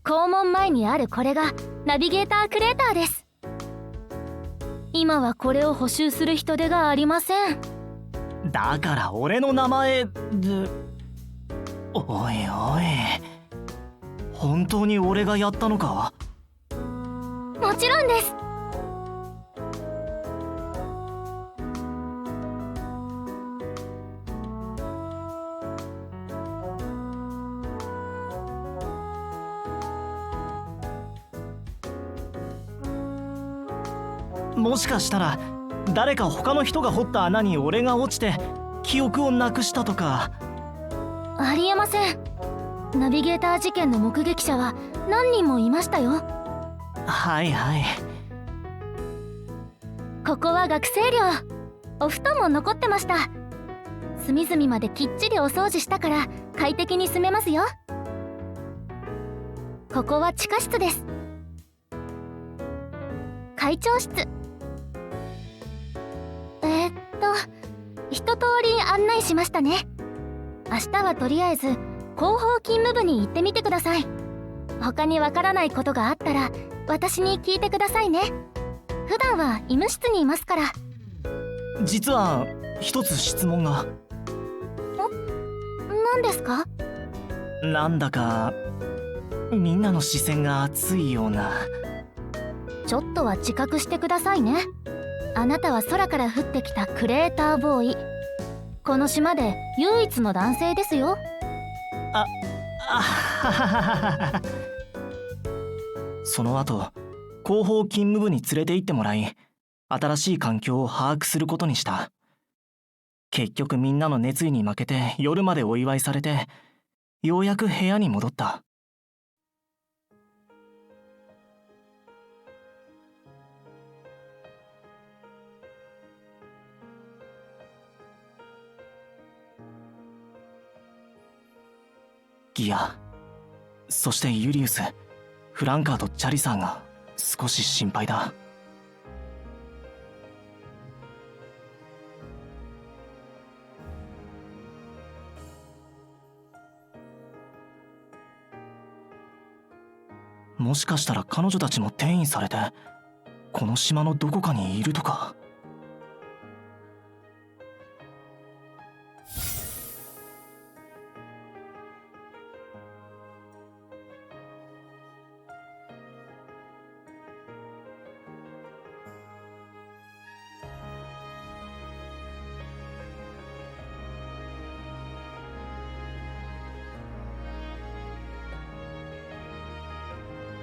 校門前にあるこれがナビゲータークレーターです。今はこれを補修する人手がありません。だから俺の名前で。おいおい、本当に俺がやったのか？もちろんです。もしかしたら誰か他の人が掘った穴に俺が落ちて記憶をなくしたとか。ありえません。ナビゲーター事件の目撃者は何人もいましたよ。はいはい。ここは学生寮。お布団も残ってました。隅々まできっちりお掃除したから快適に住めますよ。ここは地下室です。会長室。一通り案内しましたね。明日はとりあえず広報勤務部に行ってみてください。他にわからないことがあったら私に聞いてくださいね。普段は医務室にいますから。実は一つ質問が。何ですか？なんだかみんなの視線が熱いような。ちょっとは自覚してくださいね。あなたは空から降ってきたクレーターボーイ。この島で唯一の男性ですよ。その後広報勤務部に連れて行ってもらい、新しい環境を把握することにした。結局みんなの熱意に負けて夜までお祝いされて、ようやく部屋に戻った。ギア、そしてユリウス、フランカーとチャリサーが少し心配だ。もしかしたら彼女たちも転移されてこの島のどこかにいるとか。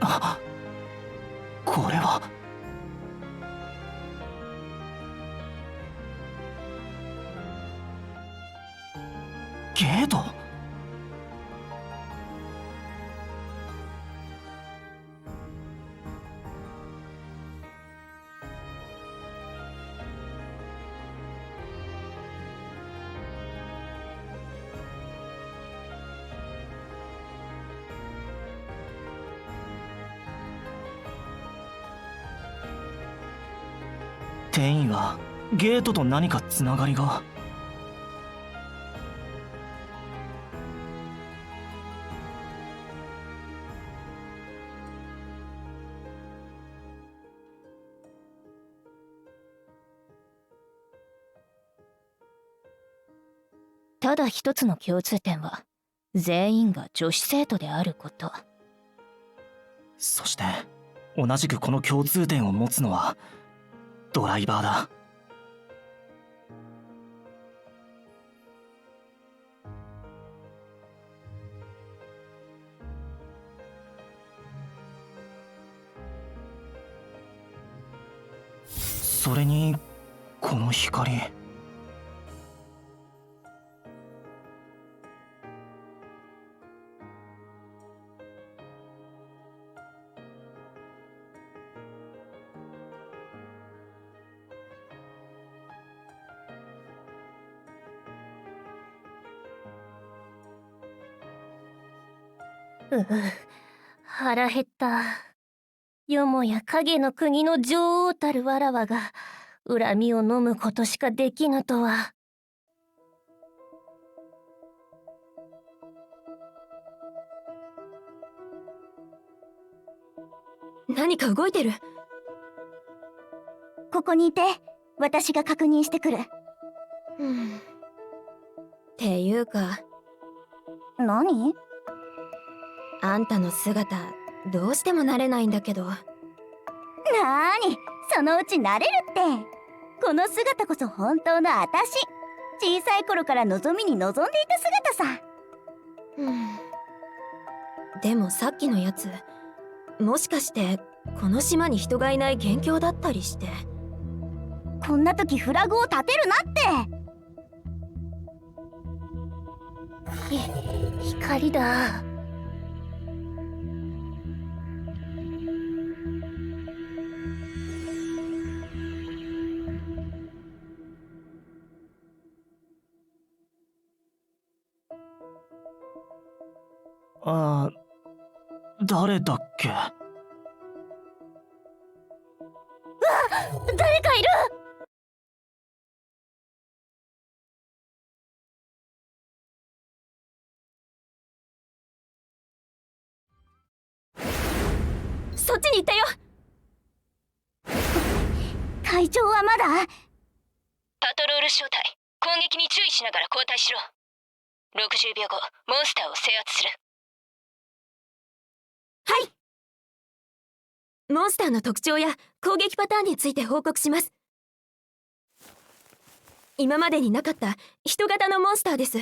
あ、これはゲート。転移はゲートと何かつながりが。ただ一つの共通点は全員が女子生徒であること。そして同じくこの共通点を持つのはドライバーだ。それにこの光。腹減った。よもや影の国の女王たるわらわが恨みを飲むことしかできぬとは。何か動いてる。ここにいて、私が確認してくる。っていうか、何？あんたの姿どうしても慣れないんだけど。なーに、そのうち慣れるって。この姿こそ本当の私。小さい頃から望みに望んでいた姿さ。でもさっきのやつ、もしかしてこの島に人がいない元凶だったりして。こんな時フラグを立てるなって。光だ。ああ、誰だっけ？誰かいる！そっちに行ったよ。会長はまだ？パトロール小隊、攻撃に注意しながら交代しろ。60秒後、モンスターを制圧する。はい。モンスターの特徴や攻撃パターンについて報告します。今までになかった人型のモンスターです。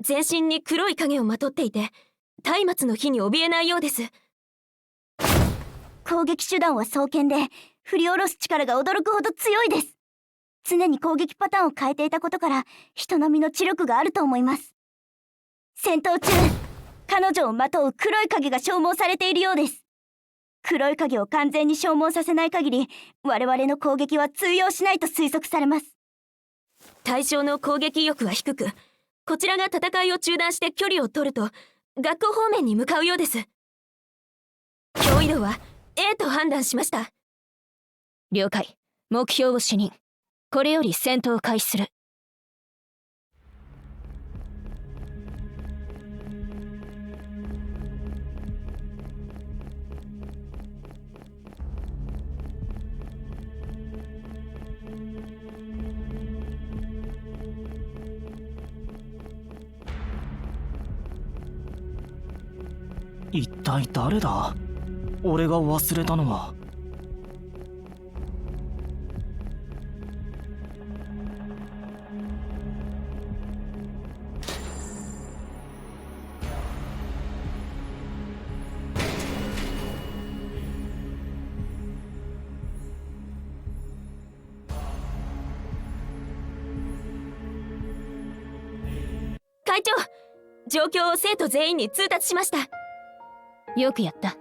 全身に黒い影をまとっていて、松明の火に怯えないようです。攻撃手段は双剣で、振り下ろす力が驚くほど強いです。常に攻撃パターンを変えていたことから、人並みの知力があると思います。戦闘中、彼女をまとう黒い影が消耗されているようです。黒い影を完全に消耗させない限り、我々の攻撃は通用しないと推測されます。対象の攻撃意欲は低く、こちらが戦いを中断して距離を取ると、学校方面に向かうようです。強移動は A と判断しました。了解。目標を視認。これより戦闘を開始する。一体誰だ？俺が忘れたのは。会長、状況を生徒全員に通達しました。よくやった。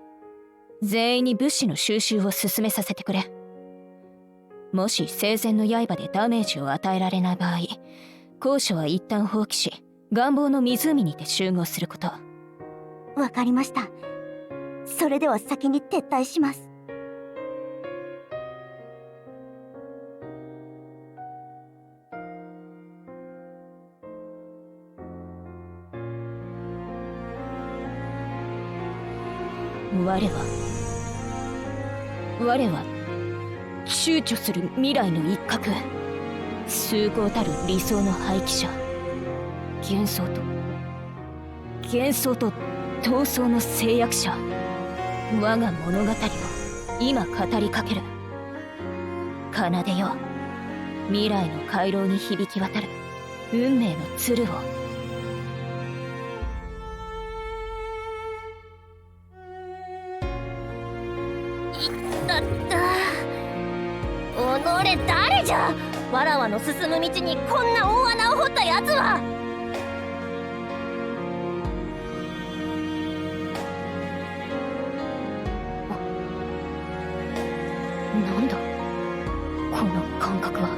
全員に物資の収集を進めさせてくれ。もし生前の刃でダメージを与えられない場合、高所は一旦放棄し、願望の湖にて集合すること。わかりました。それでは先に撤退します。我は躊躇する未来の一角、崇高たる理想の廃棄者、幻想と闘争の制約者。我が物語を今語りかける。奏でよ、未来の回廊に響き渡る運命の鶴を。己誰じゃ！わらわの進む道にこんな大穴を掘ったやつは！なんだこの感覚は。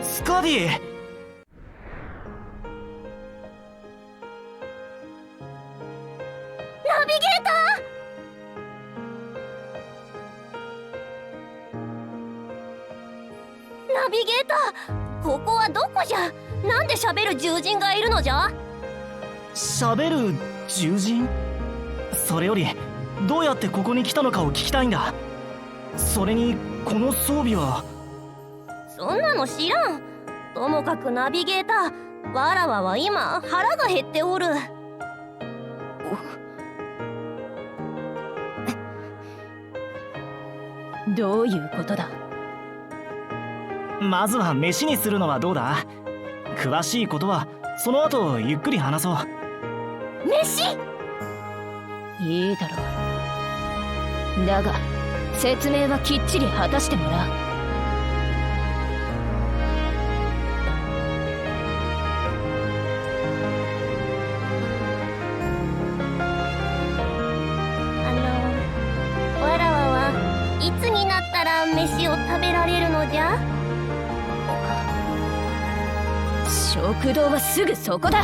スカディ！ビゲーター、ナビゲーター、ここはどこじゃ。なんで喋る獣人がいるのじゃ。喋る獣人？それよりどうやってここに来たのかを聞きたいんだ。それにこの装備は。そんなの知らん。ともかくナビゲーター、わらわは今腹が減っておる。どういうことだ。まずは飯にするのはどうだ？詳しいことはその後ゆっくり話そう。飯。いいだろう。だが説明はきっちり果たしてもらう。わらわはいつになったら飯を食べられるのじゃ。食堂はすぐそこだ。